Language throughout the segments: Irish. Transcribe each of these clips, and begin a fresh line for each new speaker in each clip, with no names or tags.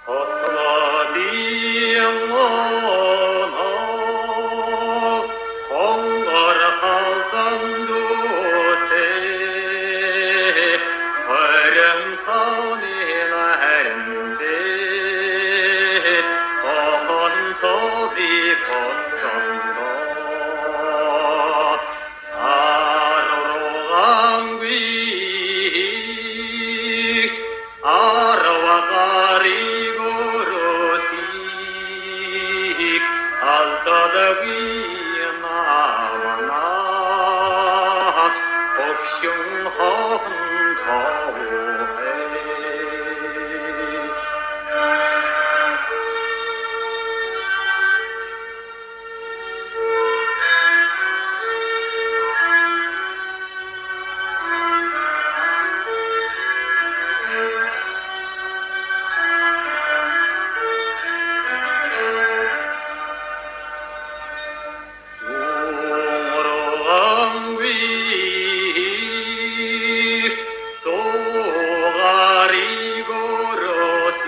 Otladığım kongar halkanduse, örüm tanilerinde, kahın tabi katsanda, arrogan güiş, arvakari gorosik, altada güyemavana, okşun hahın tavu hey. Doğruğan güiş, doğari gorosik,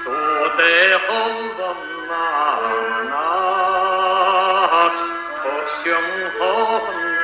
doğde halvanlar, okşun hahın